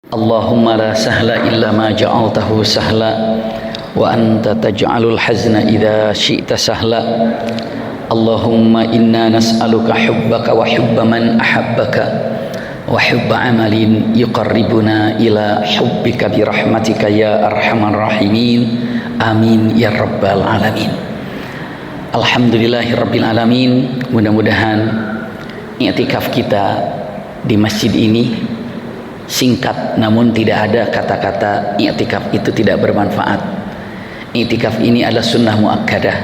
Allahumma la sahla illa ma ja'altahu sahla wa anta taj'alul hazna idza syi'ta sahla. Allahumma inna nas'aluka hubbaka wa hubba man ahabbaka wa hubba amalin yuqarribuna ila hubbika bi rahmatika ya arhamar rahimin. Amin ya rabbal alamin. Alhamdulillahirabbil alamin. Mudah-mudahan i'tikaf kita di masjid ini singkat, namun tidak ada kata-kata i'tikaf itu tidak bermanfaat. I'tikaf ini adalah sunnah muakkadah.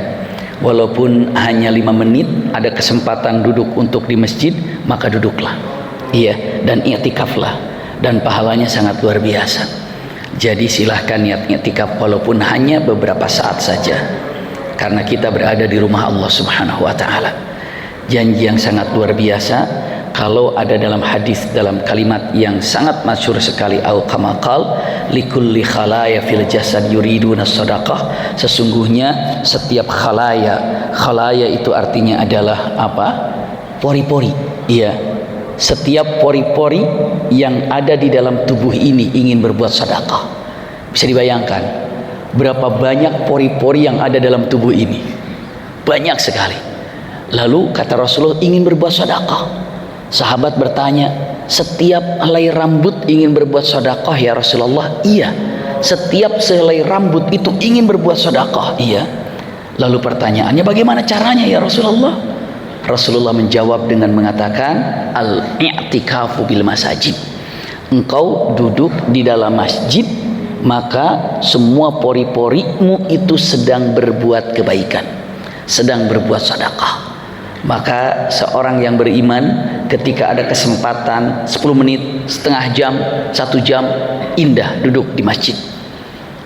Walaupun hanya 5 menit ada kesempatan duduk untuk di masjid, maka duduklah. Iya, dan i'tikaflah, dan pahalanya sangat luar biasa. Jadi silahkan niat i'tikaf walaupun hanya beberapa saat saja, karena kita berada di rumah Allah Subhanahu wa taala. Janji yang sangat luar biasa. Kalau ada dalam hadis, dalam kalimat yang sangat masyhur sekali, au kama qal likulli khalaya fil jasad yuriduna shadaqah, sesungguhnya setiap khalaya itu artinya adalah apa? Pori-pori. Iya, setiap pori-pori yang ada di dalam tubuh ini ingin berbuat sedekah. Bisa dibayangkan berapa banyak pori-pori yang ada dalam tubuh ini? Banyak sekali. Lalu kata Rasulullah, ingin berbuat sedekah. Sahabat bertanya, setiap helai rambut ingin berbuat sedekah ya Rasulullah? Iya, setiap sehelai rambut itu ingin berbuat sedekah. Iya. Lalu pertanyaannya, bagaimana caranya ya Rasulullah? Rasulullah menjawab dengan mengatakan, al-i'tikafu bil masajid. Engkau duduk di dalam masjid, maka semua pori-porimu itu sedang berbuat kebaikan, sedang berbuat sedekah. Maka seorang yang beriman ketika ada kesempatan 10 menit, setengah jam, 1 jam, indah duduk di masjid.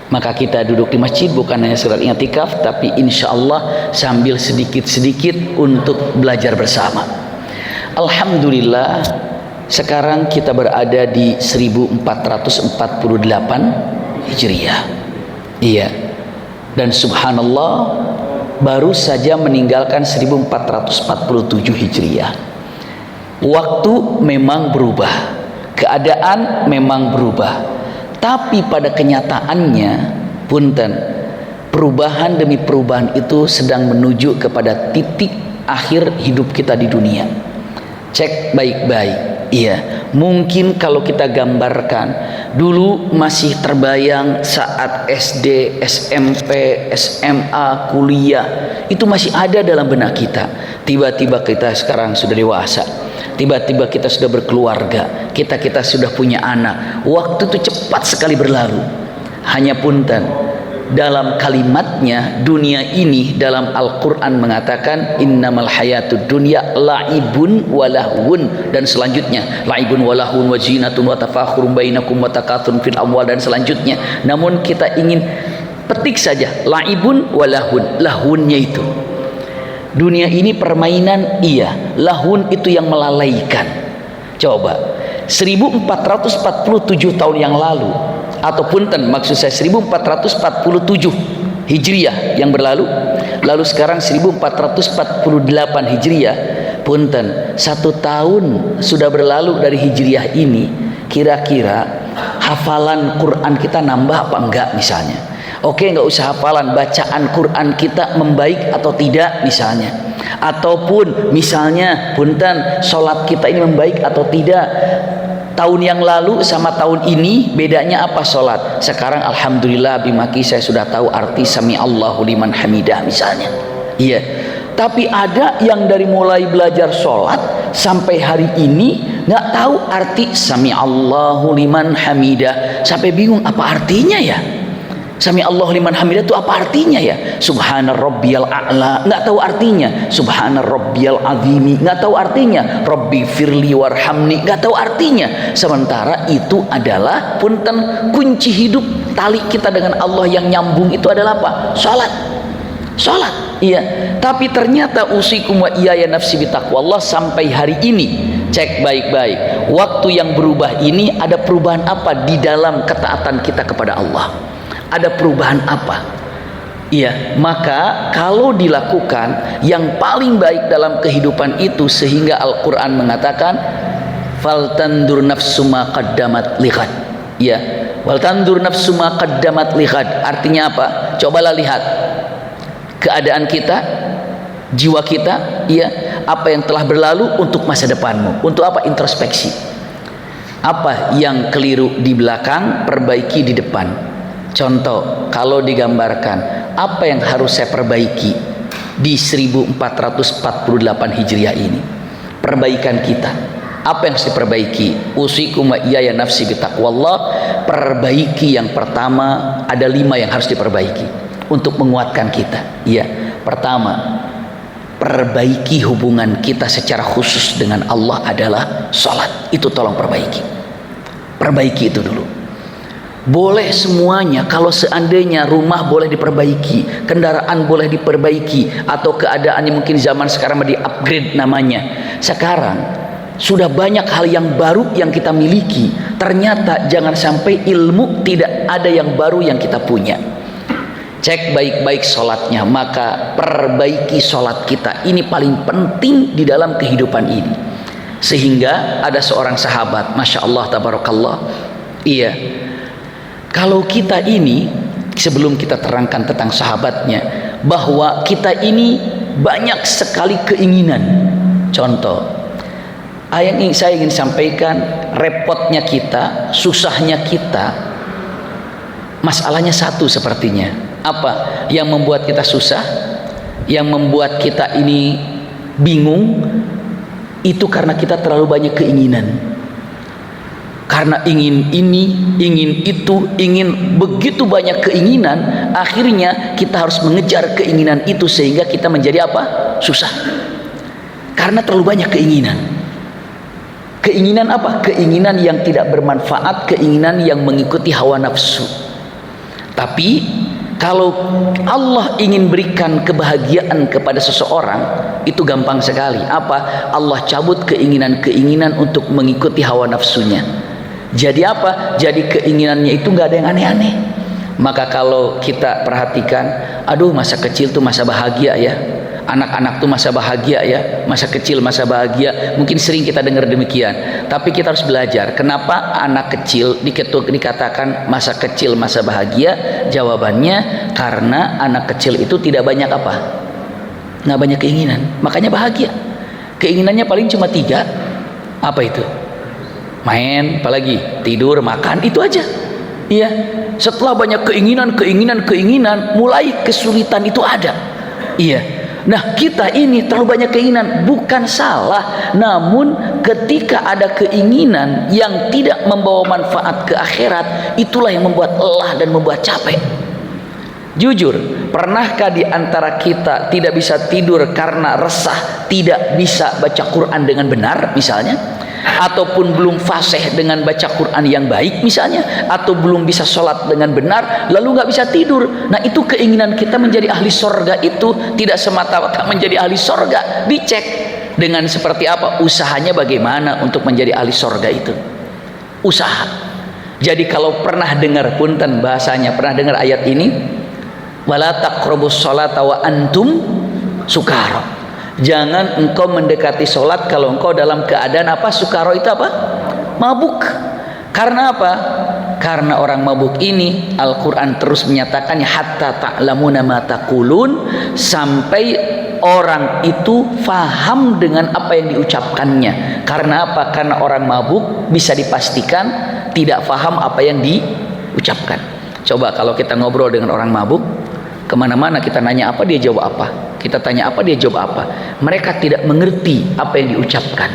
Maka kita duduk di masjid bukan hanya sekedar i'tikaf, tapi insya Allah sambil sedikit-sedikit untuk belajar bersama. Alhamdulillah, sekarang kita berada di 1448 Hijriah. Iya. Dan subhanallah, baru saja meninggalkan 1447 Hijriah. Waktu memang berubah, keadaan memang berubah, tapi pada kenyataannya, punten, perubahan demi perubahan itu sedang menuju kepada titik akhir hidup kita di dunia. Cek baik-baik. Iya, mungkin kalau kita gambarkan, dulu masih terbayang saat SD, SMP, SMA, kuliah, itu masih ada dalam benak kita. Tiba-tiba kita sekarang sudah dewasa, tiba-tiba kita sudah berkeluarga, kita sudah punya anak. Waktu itu cepat sekali berlalu. Hanya punten, dalam kalimatnya, dunia ini dalam Al-Quran mengatakan innamal hayatud dunya la'ibun walahun, dan selanjutnya la'ibun walahun wa zinatun wa tafakhurun bainakum wa takathurun fil amwal, dan selanjutnya. Namun kita ingin petik saja la'ibun walahun, lahunnya itu dunia ini permainan, iya, lahun itu yang melalaikan. Coba 1447 tahun yang lalu, atau punten, maksud saya 1447 Hijriah yang berlalu, lalu sekarang 1448 Hijriah, punten, 1 tahun sudah berlalu dari Hijriah ini. Kira-kira hafalan Quran kita nambah apa enggak misalnya? Oke, enggak usah hafalan, bacaan Quran kita membaik atau tidak misalnya, ataupun misalnya punten, sholat kita ini membaik atau tidak. Tahun yang lalu sama tahun ini bedanya apa sholat? Sekarang alhamdulillah bimaki saya sudah tahu arti sami Allahu liman hamidah misalnya. Iya. Tapi ada yang dari mulai belajar sholat sampai hari ini nggak tahu arti sami Allahu liman hamidah, sampai bingung apa artinya ya. Sami Allahu liman hamidah itu apa artinya ya? Subhana rabbiyal a'la, nggak tahu artinya. Subhana rabbiyal azimi, nggak tahu artinya. Rabbi firli warhamni, nggak tahu artinya. Sementara itu adalah punten kunci hidup, tali kita dengan Allah yang nyambung itu adalah apa? Salat. Iya. Tapi ternyata usikum wa iyaya nafsi bitaqwallah sampai hari ini. Cek baik-baik. Waktu yang berubah ini ada perubahan apa di dalam ketaatan kita kepada Allah? Ada perubahan apa? Iya, maka kalau dilakukan yang paling baik dalam kehidupan itu, sehingga Al-Quran mengatakan faltandur nafsu ma qaddamat lighad. Ya, wal tandur nafsu ma qaddamat lighad. Artinya apa? Cobalah lihat keadaan kita, jiwa kita, ya, apa yang telah berlalu untuk masa depanmu. Untuk apa? Introspeksi. Apa yang keliru di belakang, perbaiki di depan. Contoh, kalau digambarkan apa yang harus saya perbaiki di 1448 Hijriah ini, perbaikan kita, apa yang harus diperbaiki? Usikum wa iyaya nafsi bitaqwallah. Perbaiki yang pertama, ada 5 yang harus diperbaiki untuk menguatkan kita. Ya, pertama, perbaiki hubungan kita secara khusus dengan Allah adalah salat. Itu tolong perbaiki. Perbaiki itu dulu. Boleh semuanya, kalau seandainya rumah boleh diperbaiki, kendaraan boleh diperbaiki, atau keadaannya mungkin zaman sekarang di upgrade namanya. Sekarang sudah banyak hal yang baru yang kita miliki. Ternyata jangan sampai ilmu tidak ada yang baru yang kita punya. Cek baik-baik sholatnya, maka perbaiki sholat kita. Ini paling penting di dalam kehidupan ini. Sehingga ada seorang sahabat, Masya Allah, tabarakallah. Iya, kalau kita ini, sebelum kita terangkan tentang sahabatnya, bahwa kita ini banyak sekali keinginan. Contoh, saya ingin sampaikan, repotnya kita, susahnya kita, masalahnya satu sepertinya. Apa yang membuat kita susah, yang membuat kita ini bingung? Itu karena kita terlalu banyak keinginan. Karena ingin ini, ingin itu, ingin begitu banyak keinginan, akhirnya kita harus mengejar keinginan itu sehingga kita menjadi apa? Susah. Karena terlalu banyak keinginan. Keinginan apa? Keinginan yang tidak bermanfaat, keinginan yang mengikuti hawa nafsu. Tapi kalau Allah ingin berikan kebahagiaan kepada seseorang, itu gampang sekali. Apa? Allah cabut keinginan-keinginan untuk mengikuti hawa nafsunya. Jadi apa? Jadi keinginannya itu nggak ada yang aneh-aneh. Maka kalau kita perhatikan, aduh, masa kecil tuh masa bahagia ya. Anak-anak tuh masa bahagia ya, masa kecil masa bahagia. Mungkin sering kita dengar demikian. Tapi kita harus belajar. Kenapa anak kecil dikatakan masa kecil masa bahagia? Jawabannya karena anak kecil itu tidak banyak apa? Nggak banyak keinginan. Makanya bahagia. Keinginannya paling cuma 3. Apa itu? Main, apalagi tidur, makan, itu aja. Iya. Setelah banyak keinginan, mulai kesulitan itu ada. Iya. Nah, kita ini terlalu banyak keinginan, bukan salah, namun ketika ada keinginan yang tidak membawa manfaat ke akhirat, itulah yang membuat lelah dan membuat capek. Jujur, pernahkah di antara kita tidak bisa tidur karena resah, tidak bisa baca Quran dengan benar misalnya, ataupun belum fasih dengan baca Quran yang baik misalnya, atau belum bisa sholat dengan benar, lalu nggak bisa tidur? Nah, itu keinginan kita menjadi ahli sorga itu tidak semata-mata menjadi ahli sorga. Dicek dengan seperti apa usahanya, bagaimana untuk menjadi ahli sorga itu. Usaha. Jadi kalau pernah dengar, punten bahasanya, pernah dengar ayat ini, wala taqrabus sholata wa antum sukara. Jangan engkau mendekati sholat kalau engkau dalam keadaan apa? Sukaro itu apa? Mabuk. Karena apa? Karena orang mabuk ini, Al-Quran terus menyatakannya, hatta ta'lamuna ma taqulun, sampai orang itu faham dengan apa yang diucapkannya. Karena apa? Karena orang mabuk bisa dipastikan tidak faham apa yang diucapkan. Coba kalau kita ngobrol dengan orang mabuk, kemana-mana kita nanya apa, dia jawab apa. Kita tanya apa, dia jawab apa. Mereka tidak mengerti apa yang diucapkan.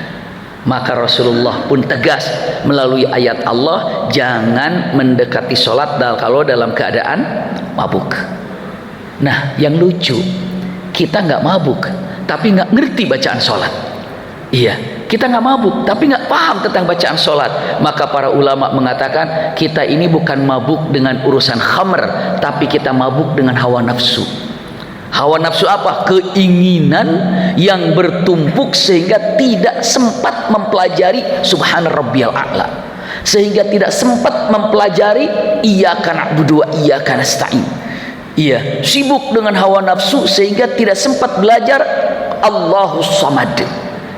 Maka Rasulullah pun tegas melalui ayat Allah, jangan mendekati sholat kalau dalam keadaan mabuk. Nah, yang lucu, kita nggak mabuk tapi nggak ngerti bacaan sholat. Iya, kita nggak mabuk tapi nggak paham tentang bacaan sholat. Maka para ulama mengatakan, kita ini bukan mabuk dengan urusan khamr, tapi kita mabuk dengan hawa nafsu. Hawa nafsu apa? Keinginan yang bertumpuk sehingga tidak sempat mempelajari subhana rabbiyal a'la, sehingga tidak sempat mempelajari iyyaka na'budu wa iyyaka nasta'in. Iya, sibuk dengan hawa nafsu sehingga tidak sempat belajar Allahus Samad.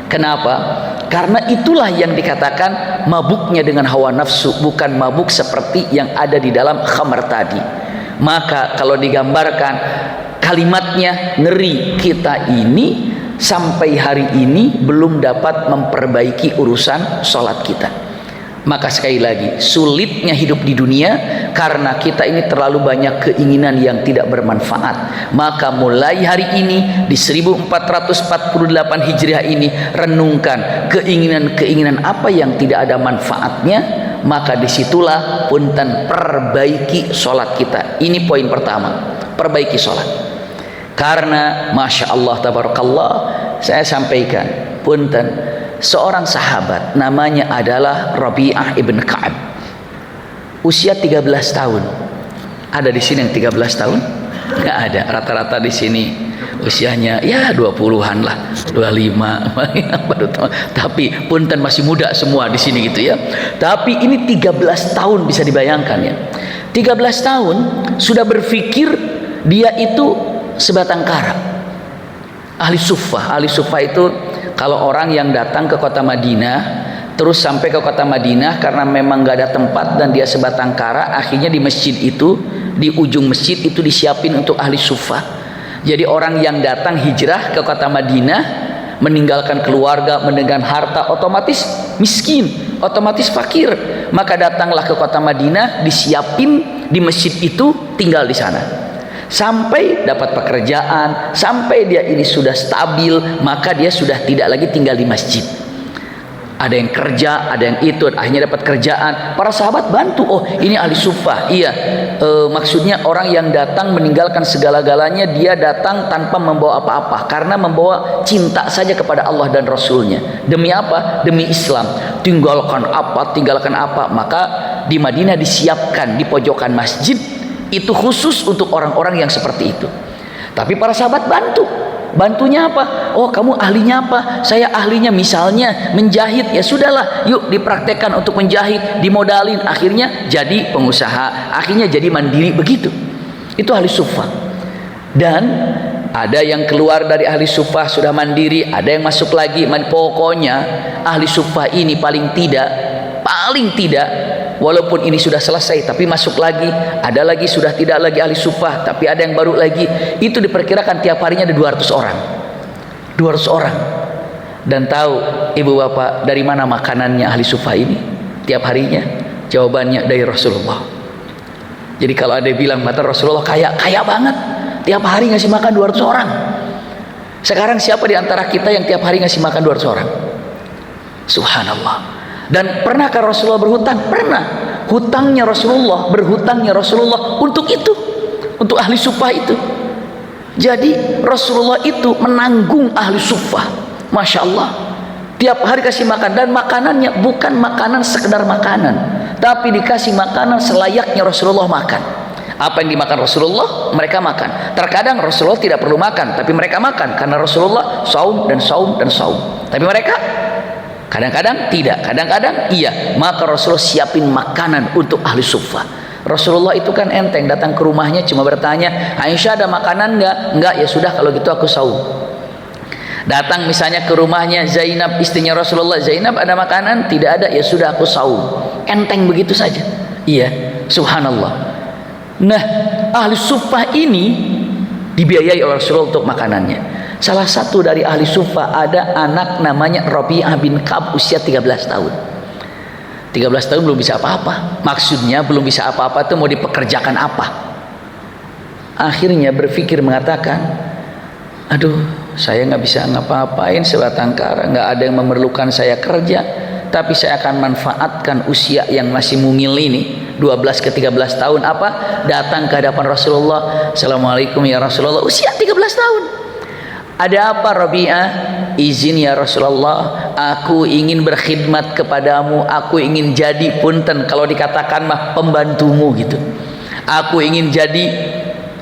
Kenapa? Karena itulah yang dikatakan mabuknya dengan hawa nafsu, bukan mabuk seperti yang ada di dalam khamar tadi. Maka kalau digambarkan kalimatnya, ngeri kita ini sampai hari ini belum dapat memperbaiki urusan sholat kita. Maka sekali lagi, sulitnya hidup di dunia karena kita ini terlalu banyak keinginan yang tidak bermanfaat. Maka mulai hari ini di 1448 Hijriah ini, renungkan keinginan-keinginan apa yang tidak ada manfaatnya. Maka disitulah punten perbaiki sholat kita. Ini poin pertama, perbaiki sholat. Karena Masya Allah tabarakallah, saya sampaikan punten, seorang sahabat namanya adalah Rabi'ah ibn Ka'ab, usia 13 tahun. Ada di sini yang 13 tahun? Nggak ada. Rata-rata di sini usianya ya 20-an lah, 25. Tapi punten masih muda semua di sini gitu ya. Tapi ini 13 tahun, bisa dibayangkan ya. 13 tahun sudah berpikir dia itu sebatang kara. Ahli suffah. Ahli suffah itu kalau orang yang datang ke kota Madinah, terus sampai ke kota Madinah karena memang gak ada tempat dan dia sebatang kara, akhirnya di masjid itu, di ujung masjid itu disiapin untuk ahli suffah. Jadi orang yang datang hijrah ke kota Madinah, meninggalkan keluarga, meninggalkan harta, otomatis miskin, otomatis fakir. Maka datanglah ke kota Madinah, disiapin di masjid itu, tinggal di sana. Sampai dapat pekerjaan, sampai dia ini sudah stabil, maka dia sudah tidak lagi tinggal di masjid. Ada yang kerja, ada yang itu, akhirnya dapat kerjaan. Para sahabat bantu, oh ini ahli suffah. Iya, maksudnya orang yang datang meninggalkan segala-galanya, dia datang tanpa membawa apa-apa, karena membawa cinta saja kepada Allah dan Rasulnya. Demi apa? Demi Islam. Tinggalkan apa, maka di Madinah disiapkan di pojokan masjid itu khusus untuk orang-orang yang seperti itu. Tapi para sahabat bantunya apa? Oh kamu ahlinya apa? Saya ahlinya misalnya menjahit. Ya sudahlah, yuk dipraktekkan untuk menjahit, dimodalin, akhirnya jadi pengusaha, akhirnya jadi mandiri. Begitu. Itu ahli suffah. Dan ada yang keluar dari ahli suffah sudah mandiri, ada yang masuk lagi. Pokoknya ahli suffah ini paling tidak walaupun ini sudah selesai tapi masuk lagi, ada lagi sudah tidak lagi ahli suffah tapi ada yang baru lagi. Itu diperkirakan tiap harinya ada 200 orang. 200 orang. Dan tahu ibu bapak dari mana makanannya ahli suffah ini tiap harinya? Jawabannya dari Rasulullah. Jadi kalau ada yang bilang mata Rasulullah kaya banget, tiap hari ngasih makan 200 orang. Sekarang siapa di antara kita yang tiap hari ngasih makan 200 orang? Subhanallah. Dan pernahkah Rasulullah berhutang? Pernah. Hutangnya Rasulullah, berhutangnya Rasulullah untuk itu, untuk ahli suffah itu. Jadi Rasulullah itu menanggung ahli suffah. Masya Allah. Tiap hari kasih makan, dan makanannya bukan makanan sekedar makanan, tapi dikasih makanan selayaknya Rasulullah makan. Apa yang dimakan Rasulullah, mereka makan. Terkadang Rasulullah tidak perlu makan, tapi mereka makan karena Rasulullah saum dan saum dan saum. Tapi mereka kadang-kadang tidak, kadang-kadang iya. Maka Rasulullah siapin makanan untuk ahli suffah. Rasulullah itu kan enteng, datang ke rumahnya cuma bertanya, Aisyah ada makanan enggak? Enggak, ya sudah kalau gitu aku saum. Datang misalnya ke rumahnya Zainab, istrinya Rasulullah, Zainab ada makanan? Tidak ada, ya sudah aku saum. Enteng begitu saja. Iya, subhanallah. Nah, ahli suffah ini dibiayai oleh Rasulullah untuk makanannya. Salah satu dari ahli suffah ada anak namanya Rabi'ah bin Ka'ab, usia 13 tahun. 13 tahun belum bisa apa-apa. Maksudnya belum bisa apa-apa itu mau dipekerjakan apa? Akhirnya berpikir mengatakan, aduh saya nggak bisa ngapa-ngapain sebatang kara, nggak ada yang memerlukan saya kerja, tapi saya akan manfaatkan usia yang masih mungil ini, 12 ke 13 tahun, apa? Datang ke hadapan Rasulullah. Assalamualaikum ya Rasulullah, usia 13 tahun. Ada apa Rabi'ah? Izin ya Rasulullah, aku ingin berkhidmat kepadamu, aku ingin jadi punten kalau dikatakan mah pembantumu gitu. Aku ingin jadi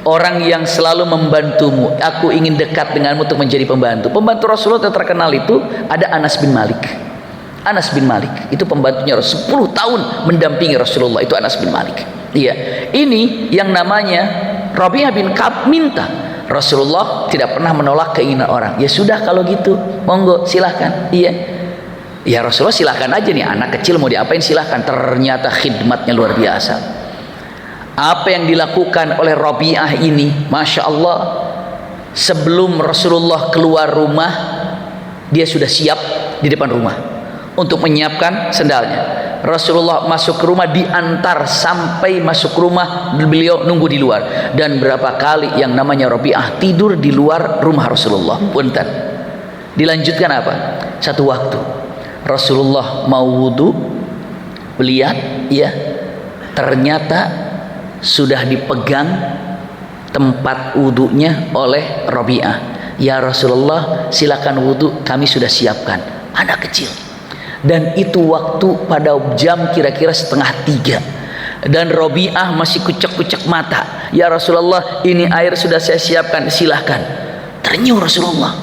orang yang selalu membantumu, aku ingin dekat denganmu untuk menjadi pembantu. Pembantu Rasulullah yang terkenal itu ada Anas bin Malik. Anas bin Malik itu pembantunya 10 tahun mendampingi Rasulullah, itu Anas bin Malik. Iya, ini yang namanya Rabi'ah bin Ka'ab minta. Rasulullah tidak pernah menolak keinginan orang. Ya sudah kalau gitu, monggo silahkan. Iya. Ya Rasulullah silahkan aja nih, anak kecil mau diapain silahkan. Ternyata khidmatnya luar biasa. Apa yang dilakukan oleh Rabi'ah ini, Masya Allah, sebelum Rasulullah keluar rumah, dia sudah siap di depan rumah untuk menyiapkan sendalnya. Rasulullah masuk ke rumah, diantar sampai masuk rumah, beliau nunggu di luar. Dan berapa kali yang namanya Rabi'ah tidur di luar rumah Rasulullah. Punten. Dilanjutkan apa? Satu waktu Rasulullah mau wudu, lihat ya, ternyata sudah dipegang tempat wudunya oleh Rabi'ah. Ya Rasulullah, silakan wudu, kami sudah siapkan. Anak kecil. Dan itu waktu pada jam kira-kira 2:30. Dan Rabi'ah masih kucek-kucek mata. Ya Rasulullah, ini air sudah saya siapkan, silahkan. Ternyuh Rasulullah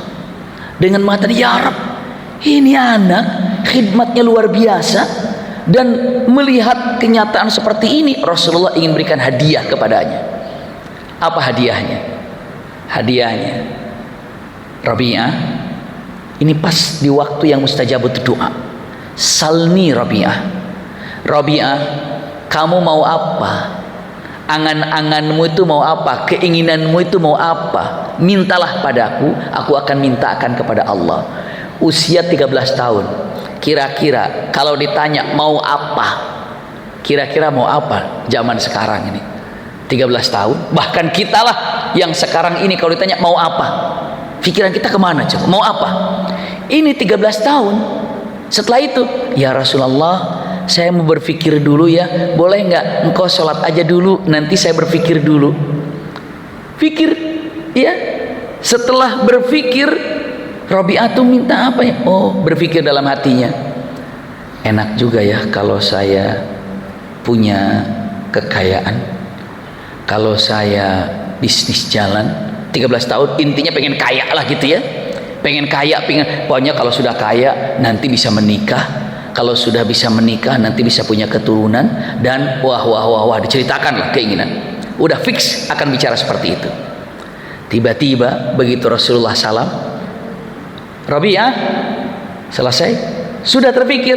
dengan mata, ya Rab, ini anak khidmatnya luar biasa. Dan melihat kenyataan seperti ini, Rasulullah ingin berikan hadiah kepadanya. Apa hadiahnya? Hadiahnya, Rabi'ah, ini pas di waktu yang mustajabut doa. Salni Rabi'ah, Rabi'ah, kamu mau apa? Angan-anganmu itu mau apa? Keinginanmu itu mau apa? Mintalah padaku, aku akan mintakan kepada Allah. Usia 13 tahun. Kira-kira kalau ditanya mau apa? Kira-kira mau apa zaman sekarang ini? 13 tahun. Bahkan kita lah yang sekarang ini kalau ditanya mau apa? Pikiran kita kemana coba? Mau apa? Ini 13 tahun. Setelah itu, ya Rasulullah, saya mau berpikir dulu ya, boleh nggak engkau sholat aja dulu, nanti saya berpikir dulu. Pikir, ya. Setelah berpikir, Rabi'ah tuh minta apa ya? Oh, berpikir dalam hatinya, enak juga ya kalau saya punya kekayaan, kalau saya bisnis jalan. 13 tahun intinya pengen kaya lah gitu ya. Pengen kaya, pokoknya kalau sudah kaya nanti bisa menikah, kalau sudah bisa menikah nanti bisa punya keturunan, dan wah diceritakan lah keinginan. Udah fix akan bicara seperti itu. Tiba-tiba begitu Rasulullah salam, Rabi'ah, selesai, sudah terpikir,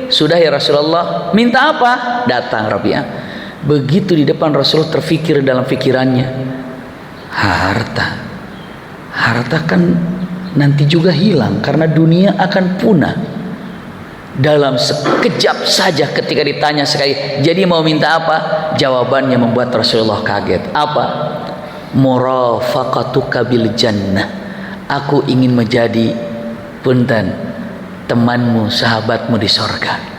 sudah ya Rasulullah, minta apa? Datang Rabi'ah. Begitu di depan Rasulullah terpikir dalam pikirannya, harta kan nanti juga hilang karena dunia akan punah. Dalam sekejap saja ketika ditanya sekali, jadi mau minta apa? Jawabannya membuat Rasulullah kaget. Apa? Murafaqatuka bil jannah. Aku ingin menjadi punten temanmu, sahabatmu di sorga.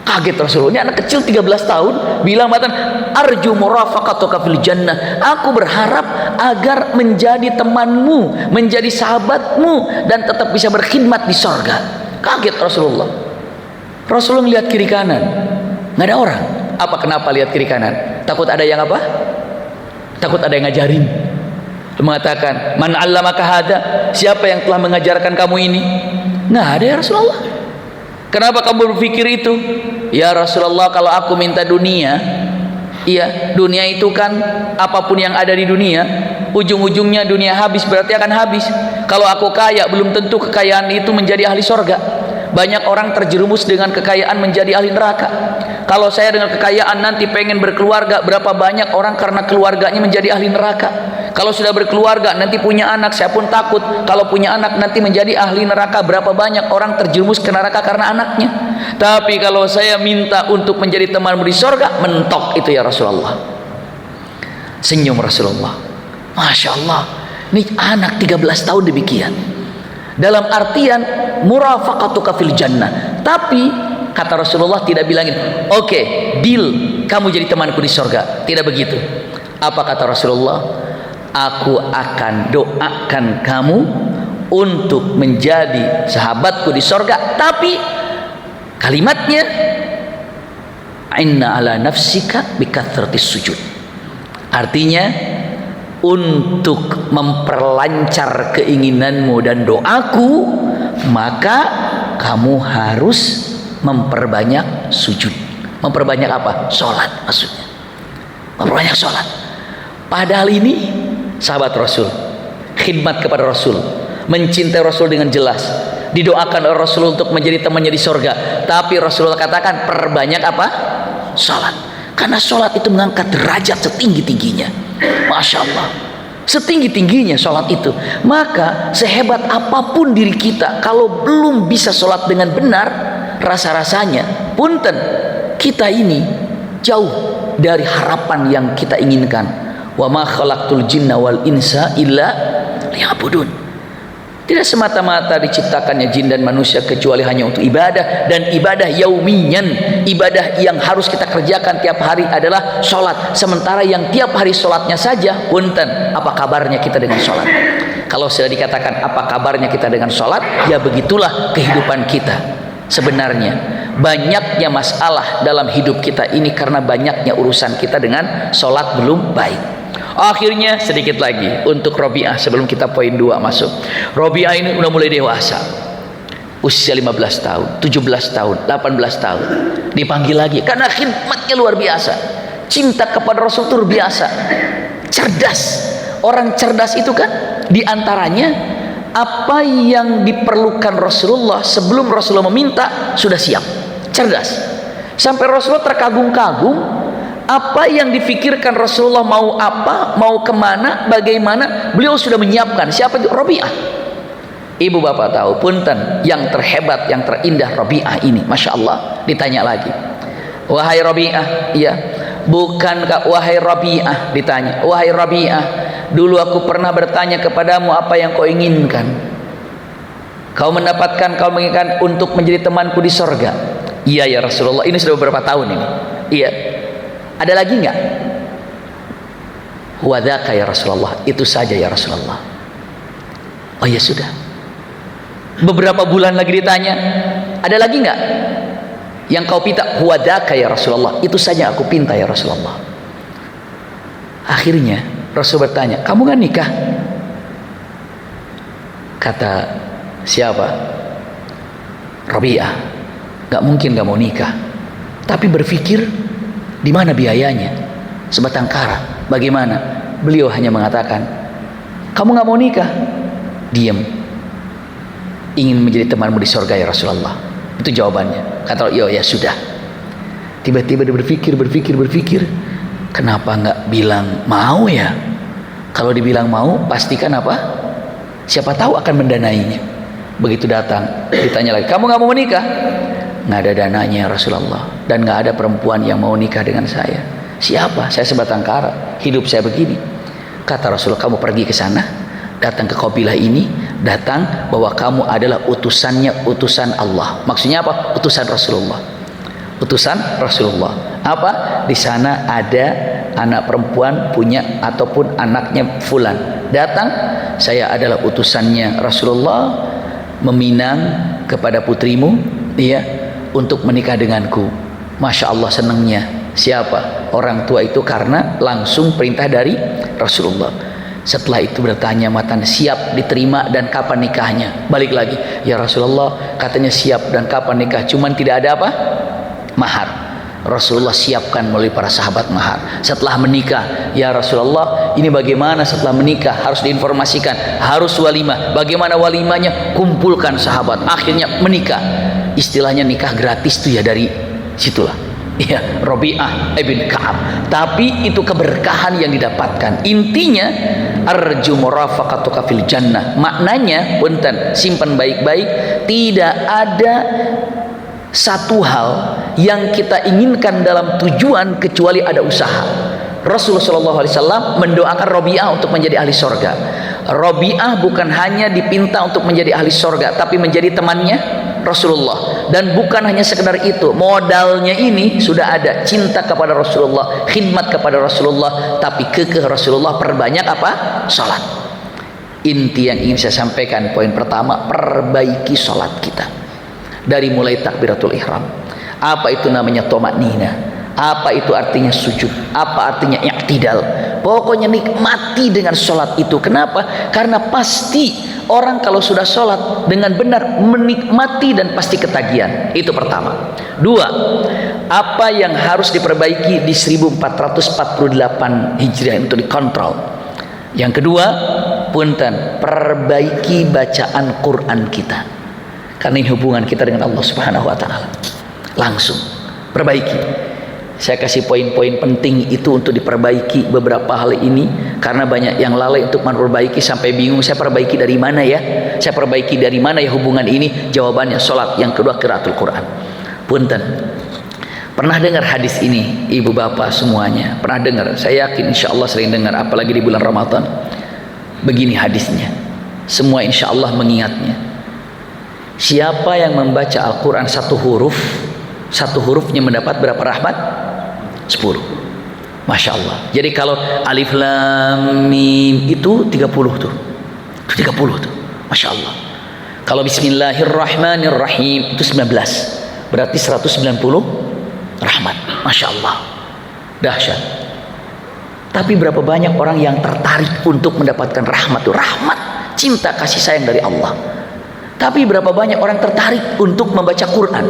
Kaget Rasulullah. Ini anak kecil 13 tahun bilang matan, arju murafaqatuka fil jannah. Aku berharap agar menjadi temanmu, menjadi sahabatmu, dan tetap bisa berkhidmat di sorga. Kaget Rasulullah. Rasulullah melihat kiri kanan, nggak ada orang. Apa kenapa lihat kiri kanan? Takut ada yang apa? Takut ada yang ngajarin. Mengatakan, man 'allamaka hada? Siapa yang telah mengajarkan kamu ini? Nggak ada ya Rasulullah. Kenapa kamu berpikir itu? Ya Rasulullah, kalau aku minta dunia, iya, dunia itu kan apapun yang ada di dunia, ujung-ujungnya dunia habis, berarti akan habis. Kalau aku kaya, belum tentu kekayaan itu menjadi ahli sorga. Banyak orang terjerumus dengan kekayaan menjadi ahli neraka. Kalau saya dengan kekayaan nanti pengen berkeluarga, berapa banyak orang karena keluarganya menjadi ahli neraka. Kalau sudah berkeluarga nanti punya anak, saya pun takut kalau punya anak nanti menjadi ahli neraka. Berapa banyak orang terjerumus ke neraka karena anaknya. Tapi kalau saya minta untuk menjadi temanmu di sorga, mentok itu ya Rasulullah. Senyum Rasulullah. Masya Allah, ini anak 13 tahun demikian. Dalam artian murafaqatuka fil jannah. Tapi kata Rasulullah tidak bilangin, oke, deal, kamu jadi temanku di sorga. Tidak begitu. Apa kata Rasulullah? Aku akan doakan kamu untuk menjadi sahabatku di sorga. Tapi kalimatnya, inna ala nafsika bikathratis sujud. Artinya, untuk memperlancar keinginanmu dan doaku, maka kamu harus memperbanyak sujud. Memperbanyak apa? Sholat maksudnya. Memperbanyak sholat. Padahal ini sahabat Rasul, khidmat kepada Rasul, mencintai Rasul dengan jelas. didoakan oleh Rasulullah untuk menjadi temannya di surga. Tapi Rasulullah katakan perbanyak apa? Salat. Karena salat itu mengangkat derajat setinggi-tingginya. Masya Allah, setinggi-tingginya salat itu. Maka sehebat apapun diri kita, kalau belum bisa salat dengan benar, rasa-rasanya punten, kita ini jauh dari harapan yang kita inginkan. Wa ma khalaqtul jinna wal insa illa liya'budun. Tidak semata-mata diciptakannya jin dan manusia kecuali hanya untuk ibadah, dan ibadah yaumiyan, ibadah yang harus kita kerjakan tiap hari adalah sholat. Sementara yang tiap hari sholatnya saja, punten, apa kabarnya kita dengan sholat? Kalau sudah dikatakan apa kabarnya kita dengan sholat, ya begitulah kehidupan kita. Sebenarnya banyaknya masalah dalam hidup kita ini karena banyaknya urusan kita dengan sholat belum baik. Akhirnya sedikit lagi untuk Robi'ah sebelum kita poin 2 masuk. Robi'ah ini udah mulai dewasa, usia 15 tahun, 17 tahun, 18 tahun, dipanggil lagi karena khidmatnya luar biasa, cinta kepada Rasul luar biasa, cerdas. Orang cerdas itu kan diantaranya apa yang diperlukan Rasulullah sebelum Rasulullah meminta sudah siap, cerdas. Sampai Rasulullah terkagum-kagum apa yang difikirkan Rasulullah, mau apa, mau kemana, bagaimana, beliau sudah menyiapkan. Siapa itu? Robi'ah. Ibu bapak tahu, punten, yang terhebat, yang terindah Robi'ah ini, Masya Allah. Ditanya lagi, wahai Robi'ah, iya, bukankah wahai Robi'ah, ditanya, wahai Robi'ah, dulu aku pernah bertanya kepadamu apa yang kau inginkan. Kau mendapatkan, kau menginginkan untuk menjadi temanku di sorga. Iya ya Rasulullah, ini sudah beberapa tahun ini. Iya. Ada lagi enggak? Wadaka ya Rasulullah, itu saja ya Rasulullah. Oh ya sudah. Beberapa bulan lagi ditanya, ada lagi enggak? Yang kau pinta? Wadaka ya Rasulullah, itu saja aku pinta ya Rasulullah. Akhirnya Rasul bertanya, kamu kan nikah? Kata siapa? Robi'ah, gak mungkin gak mau nikah, tapi berpikir di mana biayanya? Sebatang kara. Bagaimana? Beliau hanya mengatakan, kamu nggak mau nikah? Diam. Ingin menjadi temanmu di surga ya Rasulullah. Itu jawabannya. Kata ya sudah. Tiba-tiba dia berpikir. Kenapa nggak bilang mau ya? Kalau dibilang mau, pastikan apa? Siapa tahu akan mendanainya. Begitu datang, ditanya lagi, kamu nggak mau menikah? Nggak ada dananya Rasulullah, dan nggak ada perempuan yang mau nikah dengan saya. Siapa? Saya sebatang kara, hidup saya begini. Kata Rasulullah, kamu pergi ke sana, datang ke kabilah ini, datang bahwa kamu adalah utusannya, utusan Allah. Maksudnya apa? Utusan Rasulullah. Utusan Rasulullah. Apa? Di sana ada anak perempuan punya ataupun anaknya fulan. Datang, saya adalah utusannya Rasulullah, meminang kepada putrimu, iya, untuk menikah denganku. Masya Allah senangnya. Siapa? Orang tua itu karena langsung perintah dari Rasulullah. Setelah itu bertanya, matan siap diterima dan kapan nikahnya? Balik lagi, ya Rasulullah, katanya siap dan kapan nikah, cuman tidak ada apa? Mahar. Rasulullah siapkan melalui para sahabat mahar. Setelah menikah, ya Rasulullah, ini bagaimana setelah menikah? Harus diinformasikan, harus walimah. Bagaimana walimahnya? Kumpulkan sahabat. Akhirnya menikah. Istilahnya nikah gratis tuh ya, dari situlah. Ya, Robi'ah ibn Ka'ab. Tapi itu keberkahan yang didapatkan. Intinya, arju murafaqatuka fil jannah. Maknanya, punten, simpan baik-baik, tidak ada satu hal yang kita inginkan dalam tujuan kecuali ada usaha. Rasulullah SAW mendoakan Robi'ah untuk menjadi ahli sorga. Robi'ah bukan hanya dipinta untuk menjadi ahli sorga, tapi menjadi temannya Rasulullah. Dan bukan hanya sekedar itu, modalnya ini sudah ada, cinta kepada Rasulullah, khidmat kepada Rasulullah, tapi kekeh Rasulullah, perbanyak apa? Salat. Inti yang ingin saya sampaikan, poin pertama, perbaiki salat kita dari mulai takbiratul ihram. Apa itu namanya tomaknina? Apa itu artinya sujud? Apa artinya i'tidal? Pokoknya nikmati dengan sholat itu. Kenapa? Karena pasti orang kalau sudah sholat dengan benar menikmati dan pasti ketagihan. Itu pertama. Dua, apa yang harus diperbaiki di 1448 Hijriah untuk dikontrol. Yang kedua, punten, perbaiki bacaan Quran kita. Karena ini hubungan kita dengan Allah Subhanahu wa taala. Langsung perbaiki. Saya kasih poin-poin penting itu untuk diperbaiki beberapa hal ini, karena banyak yang lalai untuk memperbaiki sampai bingung, saya perbaiki dari mana ya? Saya perbaiki dari mana ya hubungan ini? Jawabannya salat, yang kedua qiraatul Quran. Punten. Pernah dengar hadis ini ibu bapak semuanya? Pernah dengar? Saya yakin insya Allah sering dengar, apalagi di bulan Ramadan. Begini hadisnya. Semua insya Allah mengingatnya. Siapa yang membaca Al-Quran satu hurufnya mendapat berapa rahmat? 10. Masya Allah. Jadi kalau alif lam mim itu 30 tuh. Itu 30 tuh. Masya Allah. Kalau bismillahirrahmanirrahim itu 19. Berarti 190 rahmat. Masya Allah. Dahsyat. Tapi berapa banyak orang yang tertarik untuk mendapatkan rahmat itu? Rahmat, cinta kasih sayang dari Allah. Tapi berapa banyak orang tertarik untuk membaca Quran?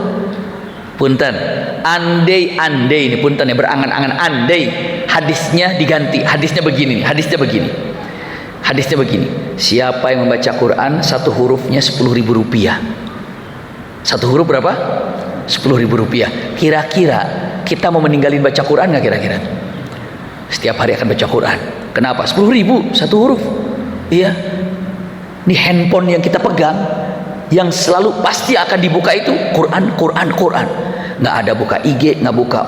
Punten, andai ini punten ya, berangan-angan, andai hadisnya diganti, hadisnya begini, hadisnya begini. Siapa yang membaca Quran satu hurufnya 10.000 rupiah. Satu huruf berapa? 10.000 rupiah. Kira-kira kita mau meninggalin baca Quran nggak kira-kira? Setiap hari akan baca Quran. Kenapa? 10.000 satu huruf. Iya. Ini handphone yang kita pegang, yang selalu pasti akan dibuka itu Quran. Nggak ada buka IG, nggak buka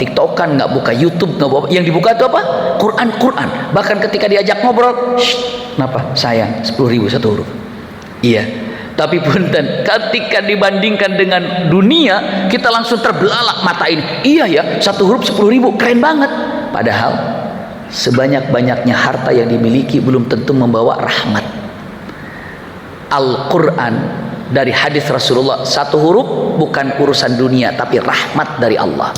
TikTokan, nggak buka YouTube, nggak buka, yang dibuka itu apa? Quran. Bahkan ketika diajak ngobrol, kenapa? Sayang, 10.000 satu huruf. Iya. Tapi punten, ketika dibandingkan dengan dunia, kita langsung terbelalak mata ini. Iya ya, satu huruf 10.000, keren banget. Padahal sebanyak-banyaknya harta yang dimiliki belum tentu membawa rahmat. Al-Quran dari hadis Rasulullah, satu huruf bukan urusan dunia, tapi rahmat dari Allah.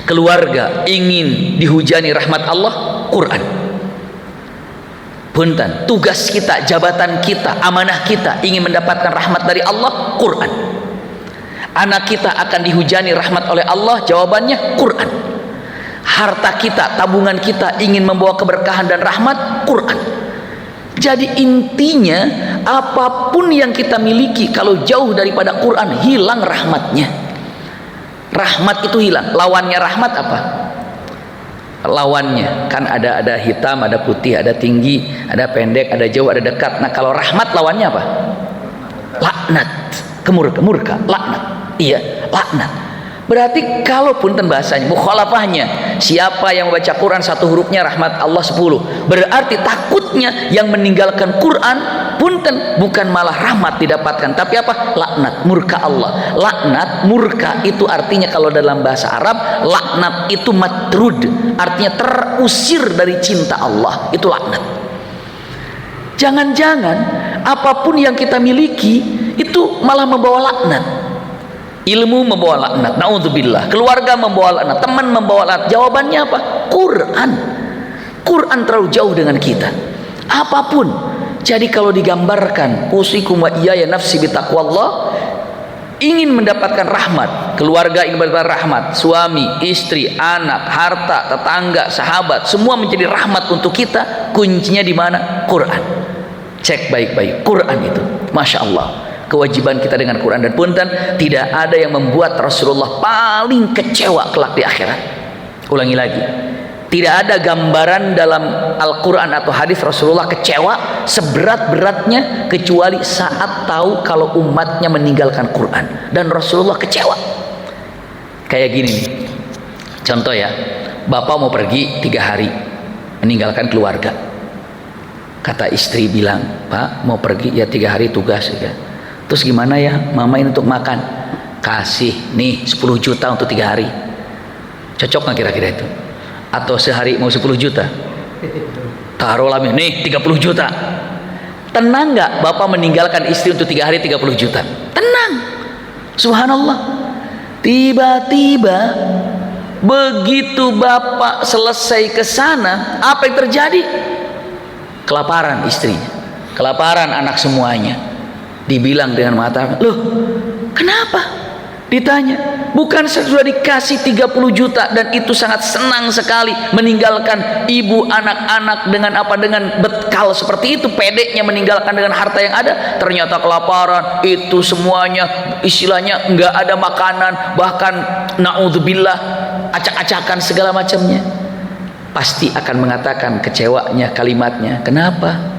Keluarga ingin dihujani rahmat Allah, Quran. Punten, tugas kita, jabatan kita, amanah kita ingin mendapatkan rahmat dari Allah, Quran. Anak kita akan dihujani rahmat oleh Allah, jawabannya Quran. Harta kita, tabungan kita ingin membawa keberkahan dan rahmat, Quran. Jadi intinya apapun yang kita miliki kalau jauh daripada Quran, hilang rahmatnya. Rahmat itu hilang. Lawannya rahmat apa? Lawannya kan ada hitam, ada putih, ada tinggi, ada pendek, ada jauh, ada dekat. Nah kalau rahmat lawannya apa? Laknat, murka, laknat. Iya, laknat. Berarti kalaupun bahasanya mukhalafahnya, siapa yang membaca Quran satu hurufnya rahmat Allah 10. Berarti takutnya yang meninggalkan Quran punten bukan malah rahmat didapatkan, tapi apa? Laknat, murka Allah. Laknat, murka itu artinya kalau dalam bahasa Arab, laknat itu matrud, artinya terusir dari cinta Allah. Itu laknat. Jangan-jangan apapun yang kita miliki itu malah membawa laknat. Ilmu membawa laknat, naudzubillah. Keluarga membawa laknat, teman membawa laknat. Jawabannya apa? Quran terlalu jauh dengan kita. Apapun. Jadi kalau digambarkan, usikum wa iyaya nafsi bitaqwallah, ingin mendapatkan rahmat, keluarga ingin mendapatkan rahmat, suami, istri, anak, harta, tetangga, sahabat, semua menjadi rahmat untuk kita. Kuncinya di mana? Quran. Cek baik-baik, Quran itu. Masya Allah. Kewajiban kita dengan Quran. Dan punten, tidak ada yang membuat Rasulullah paling kecewa kelak di akhirat. Ulangi lagi, tidak ada gambaran dalam Al-Quran atau hadis Rasulullah kecewa seberat-beratnya kecuali saat tahu kalau umatnya meninggalkan Quran. Dan Rasulullah kecewa. Kayak gini nih, contoh ya, bapak mau pergi 3 hari meninggalkan keluarga. Kata istri bilang, Pak mau pergi ya 3 hari tugas ya. Terus gimana ya mama ini untuk makan? Kasih nih 10 juta untuk 3 hari. Cocok nggak kira-kira itu? Atau sehari mau 10 juta? Taruhlah nih 30 juta. Tenang nggak bapak meninggalkan istri untuk 3 hari 30 juta? Tenang. Subhanallah. Tiba-tiba begitu bapak selesai ke sana, apa yang terjadi? Kelaparan istrinya, kelaparan anak semuanya. Dibilang dengan mata, loh kenapa? Ditanya, bukan sudah dikasih 30 juta dan itu sangat senang sekali meninggalkan ibu, anak-anak dengan apa, dengan bekal seperti itu, pedenya meninggalkan dengan harta yang ada. Ternyata kelaparan, itu semuanya istilahnya nggak ada makanan, bahkan naudzubillah acak-acakan segala macamnya. Pasti akan mengatakan kecewanya kalimatnya. Kenapa?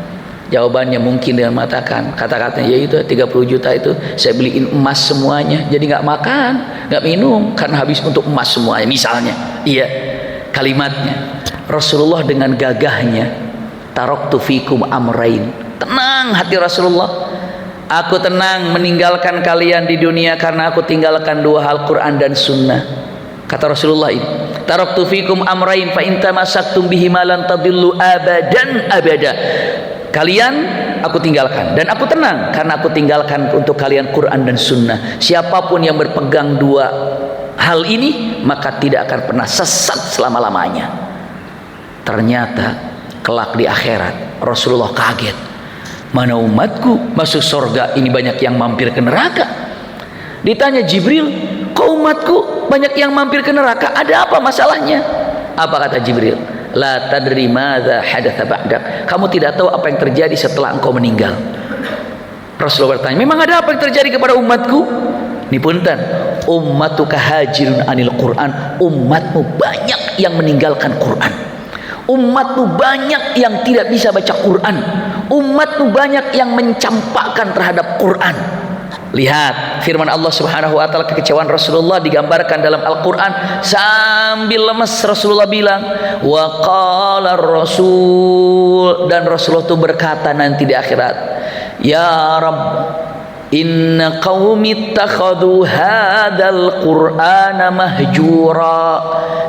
Jawabannya mungkin dengan mengatakan kata-katanya, yaitu 30 juta itu saya beliin emas semuanya, jadi nggak makan, nggak minum karena habis untuk emas semuanya, misalnya. Iya, kalimatnya. Rasulullah dengan gagahnya, taraktu fikum amrain. Tenang hati Rasulullah. Aku tenang meninggalkan kalian di dunia karena aku tinggalkan dua hal, Quran dan sunnah. Kata Rasulullah ini, taraktu fikum amrain fa in tamassaktum bihima lan tadillu abadan abada. Kalian aku tinggalkan dan aku tenang karena aku tinggalkan untuk kalian Quran dan sunnah. Siapapun yang berpegang dua hal ini maka tidak akan pernah sesat selama-lamanya. Ternyata kelak di akhirat Rasulullah kaget, mana umatku masuk surga ini banyak yang mampir ke neraka. Ditanya Jibril, kok umatku banyak yang mampir ke neraka, ada apa masalahnya? Apa kata Jibril? La tadri madza hadatsa ba'dak. Kamu tidak tahu apa yang terjadi setelah engkau meninggal. Rasulullah bertanya, memang ada apa yang terjadi kepada umatku? Ini punten, ummatuka hajirun anil Quran. Umatmu banyak yang meninggalkan Quran. Umatmu banyak yang tidak bisa baca Quran. Umatmu banyak yang mencampakkan terhadap Quran. Lihat firman Allah Subhanahu wa taala, kekecewaan Rasulullah digambarkan dalam Al-Qur'an. Sambil lemes Rasulullah bilang, wa qala Rasul, dan Rasulullah itu berkata nanti di akhirat, ya Rabb, inna qaumi ittakhadhu hadzal Qur'ana mahjura.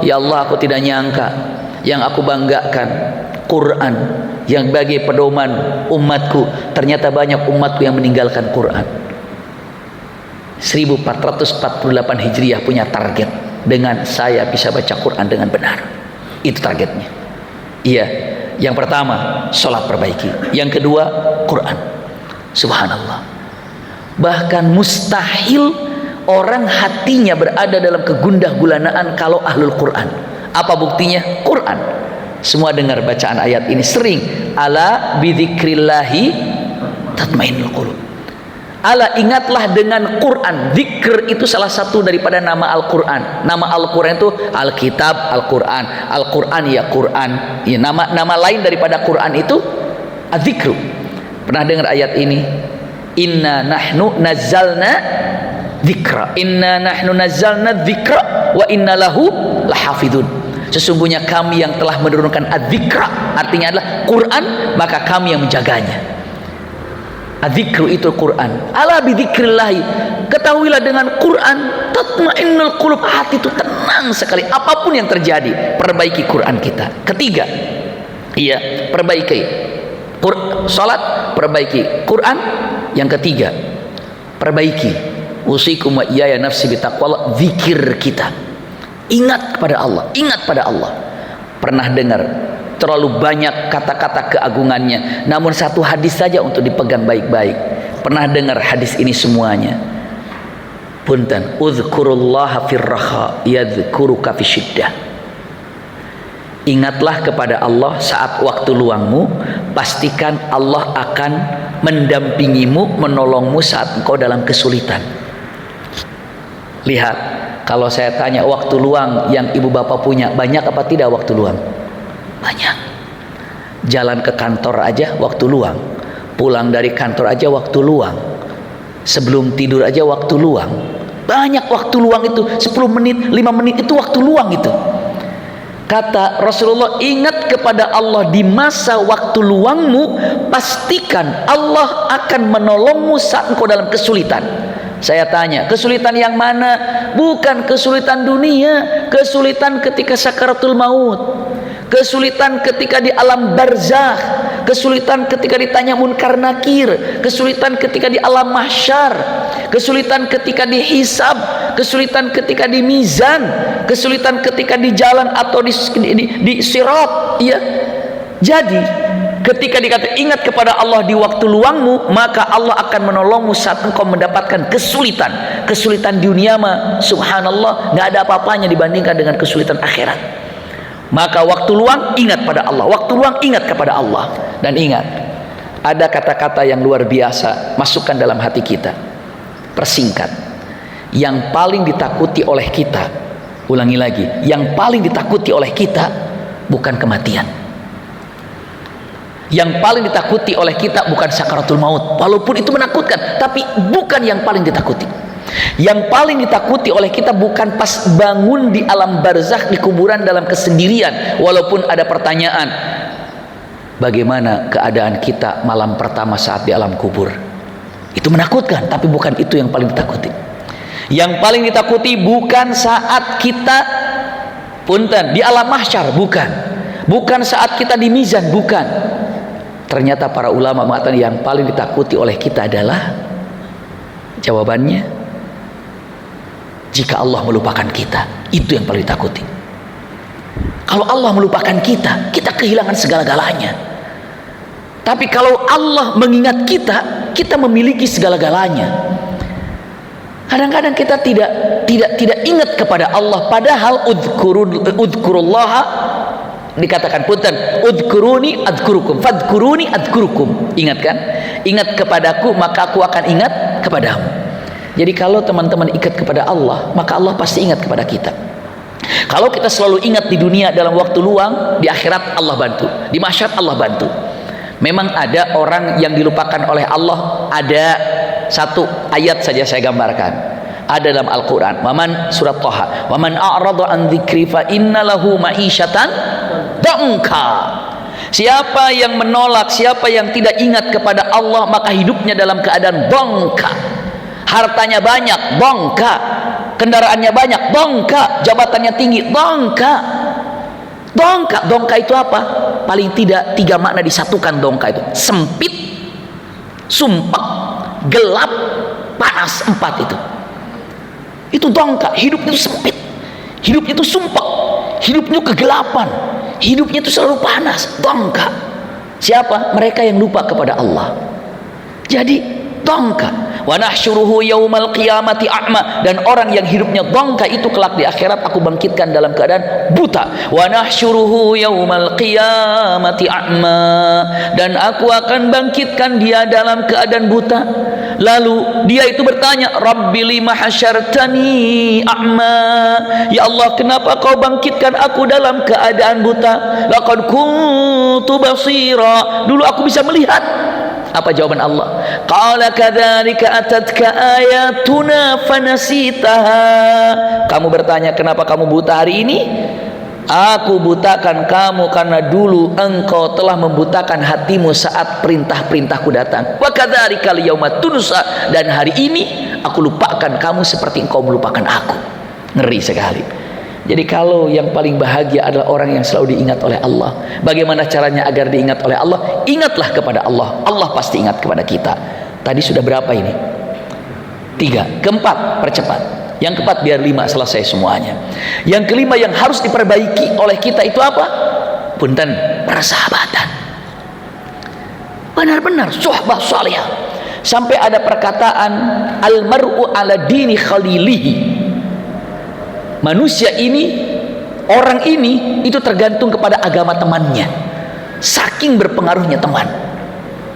Ya Allah, aku tidak nyangka yang aku banggakan Quran yang bagi pedoman umatku, ternyata banyak umatku yang meninggalkan Quran. 1448 Hijriah punya target, dengan saya bisa baca Quran dengan benar. Itu targetnya. Iya, yang pertama sholat perbaiki, yang kedua Quran. Subhanallah. Bahkan mustahil orang hatinya berada dalam kegundah gulanaan kalau ahlul Quran. Apa buktinya? Quran. Semua dengar bacaan ayat ini sering, ala bidzikrillahi tatmainnul qulub. Ala, ingatlah dengan Quran. Zikr itu salah satu daripada nama Al-Quran. Nama Al-Quran itu Alkitab, Al-Quran. Al-Quran ya Quran. Ya, nama lain daripada Quran itu Az-Zikru. Pernah dengar ayat ini? Inna nahnu nazzalna dzikra. Inna nahnu nazzalna dzikra wa inna lahu lahafidun. Sesungguhnya kami yang telah menurunkan Az-Zikra, artinya adalah Quran, maka kami yang menjaganya. Az-Zikru itu Quran. Ala bidzikrillahi, ketahuilah dengan Quran tatmainnul qulub, hati itu tenang sekali apapun yang terjadi. Perbaiki Quran kita. Ketiga, iya, perbaiki salat, perbaiki Quran. Yang ketiga, perbaiki usikum wa iyaya nafsi bitaqwallah, zikir kita. Ingat kepada Allah, ingat pada Allah. Pernah dengar terlalu banyak kata-kata keagungannya, namun satu hadis saja untuk dipegang baik-baik. Pernah dengar hadis ini semuanya? Punten, uzkurullaha firraha yadhkuruka fisyiddah. Ingatlah kepada Allah saat waktu luangmu, pastikan Allah akan mendampingimu, menolongmu saat engkau dalam kesulitan. Lihat, kalau saya tanya waktu luang yang ibu bapak punya, banyak apa tidak waktu luang? Banyak. Jalan ke kantor aja waktu luang, pulang dari kantor aja waktu luang, sebelum tidur aja waktu luang. Banyak waktu luang itu, 10 menit, 5 menit itu waktu luang itu. Kata Rasulullah, ingat kepada Allah di masa waktu luangmu, pastikan Allah akan menolongmu saat engkau dalam kesulitan. Saya tanya, kesulitan yang mana? Bukan kesulitan dunia, kesulitan ketika sakaratul maut, kesulitan ketika di alam barzakh, kesulitan ketika ditanya munkar nakir, kesulitan ketika di alam mahsyar, kesulitan ketika dihisab, kesulitan ketika di mizan, kesulitan ketika di jalan atau di sirat. Ya. Jadi Ketika dikatakan ingat kepada Allah di waktu luangmu, maka Allah akan menolongmu saat engkau mendapatkan kesulitan. Kesulitan dunia mah subhanallah nggak ada apa-apanya dibandingkan dengan kesulitan akhirat. Maka waktu luang ingat pada Allah, waktu luang ingat kepada Allah. Dan ingat, ada kata-kata yang luar biasa, masukkan dalam hati kita. Persingkat, yang paling ditakuti oleh kita, ulangi lagi, yang paling ditakuti oleh kita bukan kematian. Yang paling ditakuti oleh kita bukan sakaratul maut, walaupun itu menakutkan, tapi bukan yang paling ditakuti. Yang paling ditakuti oleh kita bukan pas bangun di alam barzakh, di kuburan dalam kesendirian, walaupun ada pertanyaan, bagaimana keadaan kita malam pertama saat di alam kubur. Itu menakutkan, tapi bukan itu yang paling ditakuti. Yang paling ditakuti bukan saat kita punten di alam mahsyar, bukan saat kita di mizan, bukan. Ternyata para ulama mengatakan yang paling ditakuti oleh kita adalah, jawabannya, jika Allah melupakan kita. Itu yang paling ditakuti. Kalau Allah melupakan kita, kita kehilangan segala-galanya. Tapi kalau Allah mengingat kita, kita memiliki segala-galanya. Kadang-kadang kita tidak ingat kepada Allah, padahal udzurullaha, dikatakan punten, udkuruni adkurukum, fadkuruni adkurukum. Ingat kan? Ingat kepadaku maka aku akan ingat kepadamu. Jadi kalau teman-teman ingat kepada Allah, maka Allah pasti ingat kepada kita. Kalau kita selalu ingat di dunia dalam waktu luang, di akhirat Allah bantu, di mahsyar Allah bantu. Memang ada orang yang dilupakan oleh Allah. Ada satu ayat saja saya gambarkan, ada dalam Al-Quran, waman, surat Thaha, waman a'rada an dzikri fa inna lahu ma'isyatan dangka. Siapa yang menolak, siapa yang tidak ingat kepada Allah, maka hidupnya dalam keadaan bongka. Hartanya banyak, bongka. Kendaraannya banyak, bongka. Jabatannya tinggi, bongka. Dongka itu apa? Paling tidak 3 makna disatukan dongka itu. Sempit, sumpek, gelap, panas, 4 itu. Itu dongka. Hidupnya itu sempit, hidupnya itu sumpek, hidupnya kegelapan, hidupnya itu selalu panas. Dongka. Siapa? Mereka yang lupa kepada Allah. Jadi dongka. Wa nahsyuruhu yaumal qiyamati a'ma, dan orang yang hidupnya dongka itu kelak di akhirat aku bangkitkan dalam keadaan buta. Wa nahsyuruhu yaumal qiyamati a'ma, dan aku akan bangkitkan dia dalam keadaan buta. Lalu dia itu bertanya, Rabbi lima hasyartani a'ma, ya Allah kenapa kau bangkitkan aku dalam keadaan buta? Laqad kuntu basira, dulu aku bisa melihat. Apa jawaban Allah? Qala kadzalika atatka ayatuna fanasitaha. Kamu bertanya kenapa kamu buta hari ini? Aku butakan kamu karena dulu engkau telah membutakan hatimu saat perintah-perintahku datang. Wa kadzalika al-yauma tunsa, dan hari ini aku lupakan kamu seperti engkau melupakan aku. Ngeri sekali. Jadi kalau yang paling bahagia adalah orang yang selalu diingat oleh Allah. Bagaimana caranya agar diingat oleh Allah? Ingatlah kepada Allah. Allah pasti ingat kepada kita. Tadi sudah berapa ini? 3. Keempat, percepat. Yang keempat biar 5 selesai semuanya. Yang kelima yang harus diperbaiki oleh kita itu apa? Punten, persahabatan. Benar-benar suhbah salihah. Sampai ada perkataan al-mar'u ala dini khalilihi. Manusia ini, orang ini itu tergantung kepada agama temannya. Saking berpengaruhnya teman.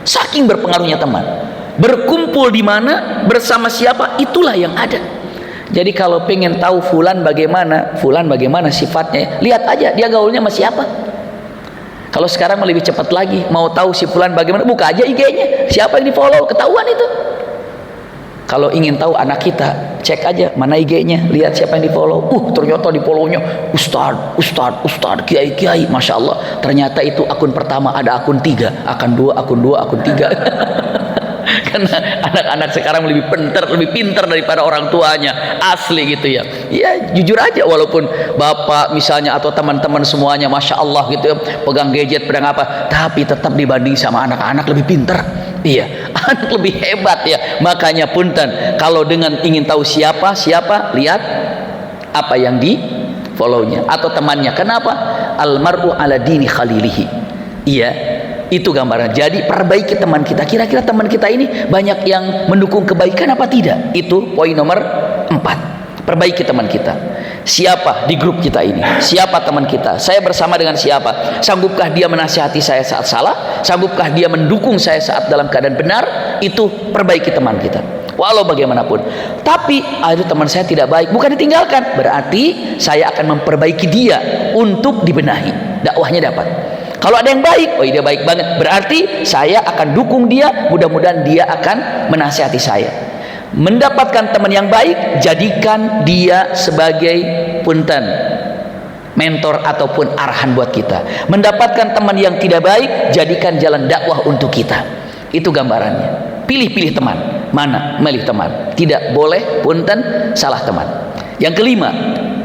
Saking berpengaruhnya teman. Berkumpul di mana, bersama siapa, itulah yang ada. Jadi kalau pengen tahu fulan bagaimana sifatnya, lihat aja dia gaulnya sama siapa. Kalau sekarang lebih cepat lagi, mau tahu si fulan bagaimana, buka aja IG-nya, siapa yang di follow, ketahuan itu. Kalau ingin tahu anak kita, cek aja mana IG-nya, lihat siapa yang di follow. Ternyata di follow-nya Ustad, Kiai, Masya Allah. Ternyata itu akun pertama, ada akun 3, akun 2, akun 3. Karena anak-anak sekarang lebih pintar daripada orang tuanya, asli gitu ya. Ya jujur aja, walaupun bapak misalnya atau teman-teman semuanya Masya Allah gitu ya, pegang gadget, pegang apa, tapi tetap dibanding sama anak-anak lebih pintar. Iya, anak lebih hebat ya. Makanya punten, kalau dengan ingin tahu siapa, lihat apa yang di follow-nya atau temannya. Kenapa? Almar'u ala dini khalilihi. Iya, Itu gambaran. Jadi perbaiki teman kita. Kira-kira teman kita ini banyak yang mendukung kebaikan apa tidak? Itu poin nomor 4. Perbaiki teman kita. Siapa di grup kita ini? Siapa teman kita? Saya bersama dengan siapa? Sanggupkah dia menasihati saya saat salah? Sanggupkah dia mendukung saya saat dalam keadaan benar? Itu perbaiki teman kita. Walau bagaimanapun. Tapi ada teman saya tidak baik, bukan ditinggalkan. Berarti saya akan memperbaiki dia untuk dibenahi. Dakwahnya dapat. Kalau ada yang baik, oh dia baik banget. Berarti saya akan dukung dia. Mudah-mudahan dia akan menasihati saya. Mendapatkan teman yang baik, jadikan dia sebagai punten, mentor ataupun arahan buat kita. Mendapatkan teman yang tidak baik, jadikan jalan dakwah untuk kita. Itu gambarannya. Pilih-pilih teman. Mana? Milih teman. Tidak boleh punten salah teman. Yang kelima,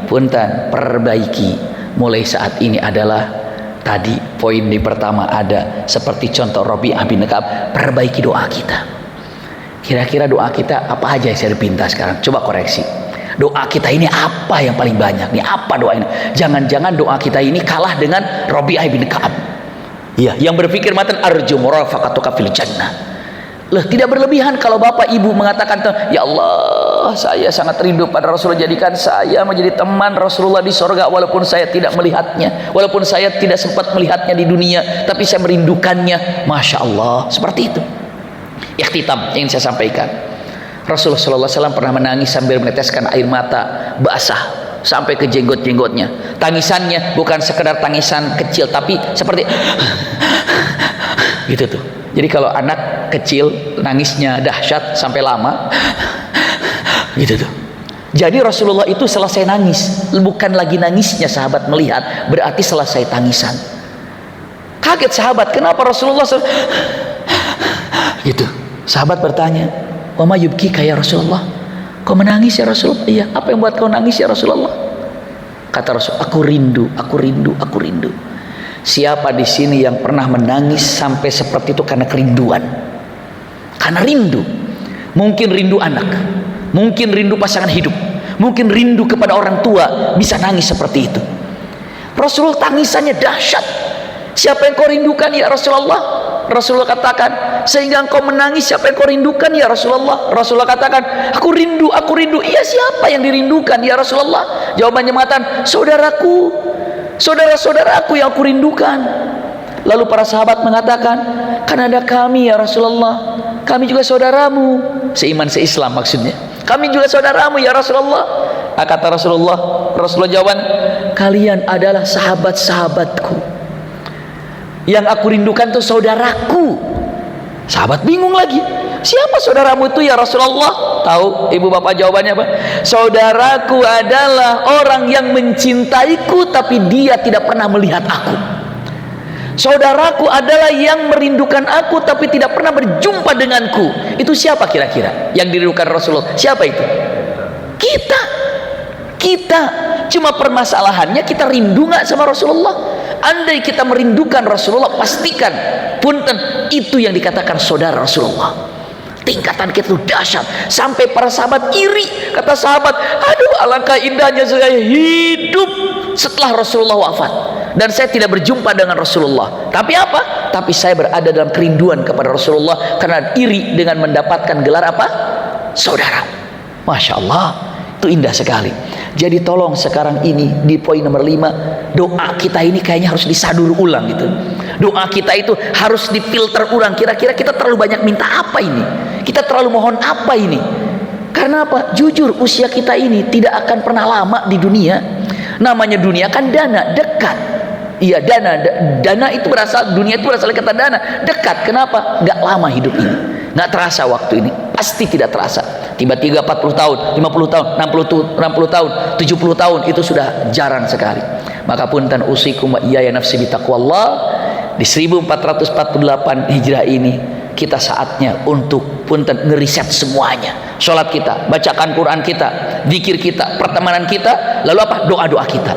punten perbaiki. Mulai saat ini adalah tadi poin di pertama ada seperti contoh Rabi'ah bin Ka'ab, perbaiki doa kita. Kira-kira doa kita apa aja yang saya pinta sekarang? Coba koreksi. Doa kita ini apa yang paling banyak nih? Apa doa ini? Jangan-jangan doa kita ini kalah dengan Rabi'ah bin Ka'ab. Iya, yang berpikir matan arju murafaqatuka fil jannah. Loh, tidak berlebihan kalau bapak ibu mengatakan, ya Allah, saya sangat rindu pada Rasulullah, jadikan saya menjadi teman Rasulullah di sorga, walaupun saya tidak melihatnya, walaupun saya tidak sempat melihatnya di dunia, tapi saya merindukannya. Masya Allah, seperti itu. Ikhtitam yang saya sampaikan, Rasulullah SAW pernah menangis sambil meneteskan air mata basah sampai ke jenggot-jenggotnya. Tangisannya bukan sekedar tangisan kecil, tapi seperti gitu tuh. Jadi kalau anak kecil nangisnya dahsyat sampai lama gitu tuh. Jadi Rasulullah itu selesai nangis, bukan lagi nangisnya sahabat melihat, berarti selesai tangisan. Kaget sahabat, kenapa Rasulullah gitu. Sahabat bertanya, "Wa ma yubkika ya Rasulullah?" Kau menangis ya Rasulullah? Iya. Apa yang buat kau nangis ya Rasulullah? Kata Rasul, aku rindu, aku rindu, aku rindu. Siapa di sini yang pernah menangis sampai seperti itu karena kerinduan? Karena rindu. Mungkin rindu anak, mungkin rindu pasangan hidup, mungkin rindu kepada orang tua, bisa nangis seperti itu. Rasulullah tangisannya dahsyat. Siapa yang kau rindukan ya Rasulullah? Rasulullah katakan, sehingga engkau menangis, siapa yang kau rindukan ya Rasulullah? Rasulullah katakan, aku rindu, aku rindu. Iya, siapa yang dirindukan ya Rasulullah? Jawabannya mengatakan, saudaraku, saudara-saudaraku yang aku rindukan. Lalu para sahabat mengatakan, kan ada kami ya Rasulullah, kami juga saudaramu, seiman seislam maksudnya, kami juga saudaramu ya Rasulullah. Kata Rasulullah jawab, kalian adalah sahabat-sahabatku, yang aku rindukan itu saudaraku. Sahabat bingung lagi, siapa saudaramu itu ya Rasulullah? Tahu ibu bapak jawabannya apa? Saudaraku adalah orang yang mencintaiku tapi dia tidak pernah melihat aku. Saudaraku adalah yang merindukan aku tapi tidak pernah berjumpa denganku. Itu siapa kira-kira yang dirindukan Rasulullah? Siapa itu? Kita. Cuma permasalahannya kita rindu nggak sama Rasulullah? Andai kita merindukan Rasulullah, pastikan punten itu yang dikatakan saudara Rasulullah. Tingkatan kita itu dahsyat sampai para sahabat iri. Kata sahabat, aduh alangkah indahnya saya hidup setelah Rasulullah wafat dan saya tidak berjumpa dengan Rasulullah. Tapi apa? Tapi saya berada dalam kerinduan kepada Rasulullah karena iri dengan mendapatkan gelar apa? Saudara. Masya Allah, itu indah sekali. Jadi tolong sekarang ini di poin nomor 5, doa kita ini kayaknya harus disadur ulang gitu. Doa kita itu harus difilter ulang. Kira-kira kita terlalu banyak minta apa ini? Kita terlalu mohon apa ini? Karena apa? Jujur usia kita ini tidak akan pernah lama di dunia. Namanya dunia kan dana, dekat. Iya, dana itu berasal, dunia itu berasal dari kata dana, dekat. Kenapa? Nggak lama hidup ini, nggak terasa waktu ini, pasti tidak terasa. Tiba-tiba 40 tahun, 50 tahun, 60 tahun, 70 tahun, itu sudah jarang sekali. Maka punten usikum wa iyaya nafsi bitaqwallah. Di 1448 Hijrah ini kita saatnya untuk punten ngeriset semuanya. Sholat kita, bacaan Quran kita, zikir kita, pertemanan kita, lalu apa? Doa-doa kita.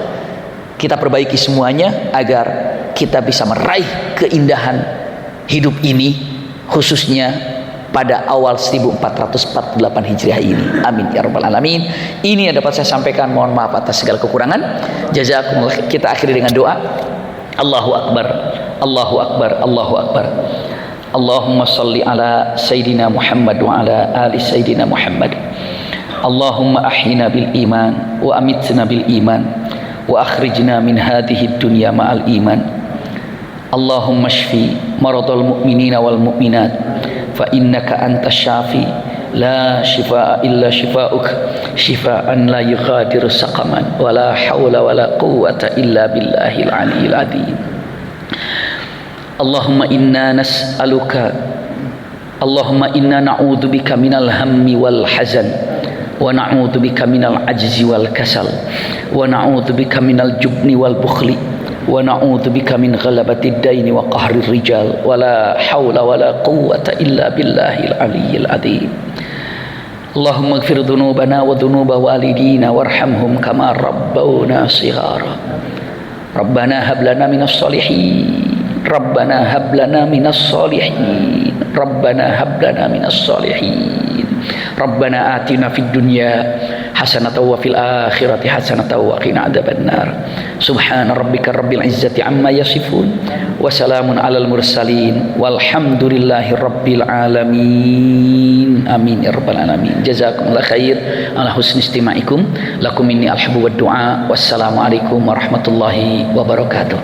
Kita perbaiki semuanya agar kita bisa meraih keindahan hidup ini, khususnya pada awal 1448 Hijriah ini. Amin ya rabbal alamin. Ini yang dapat saya sampaikan. Mohon maaf atas segala kekurangan. Jazakumullah. Kita akhiri dengan doa. Allahu akbar, Allahu akbar, Allahu akbar. Allahumma salli ala Sayyidina Muhammad wa ala ali Sayyidina Muhammad. Allahumma ahyina bil iman wa amitna bil iman wa akhrijna min hadhihi dunya ma'al iman. Allahumma shfi maradal mu'minina wal mu'minat fa innaka antas syafi la shifaa illa shifaa'uk shifaa'an la yughadiru saqaman wa la hawla wa la quwwata illa billahil aliyyil azim. Allahumma inna nas'aluka Allahumma inna na'udzubika minal hammi wal hazan wa na'udzubika minal ajzi wal kasal wa na'udzubika minal jubni wal bukhli wa na'udzubika min ghalabatid daini wa qahrir rijal wa la hawla wa la quwwata illa billahil aliyyil azim. Allahumma ighfir dhunubana wa dhunuba walidina warhamhum kama rabbawna shighara. Rabbana hab lana minas solihin. Rabbana hab lana minas solihin. Rabbana hab lana minas solihin. Rabbana atina fid dunya hasanatan wa fil akhirati hasanatan wa qina adzabannar. Subhana rabbika rabbil izzati amma yasifun wa salamun alal mursalin walhamdulillahi rabbil alamin. Amin ya rabbal alamin. Jazakumullah khair ala husni istima'ikum. Lakum minni alhabu wad du'a. Wassalamu alaikum warahmatullahi wabarakatuh.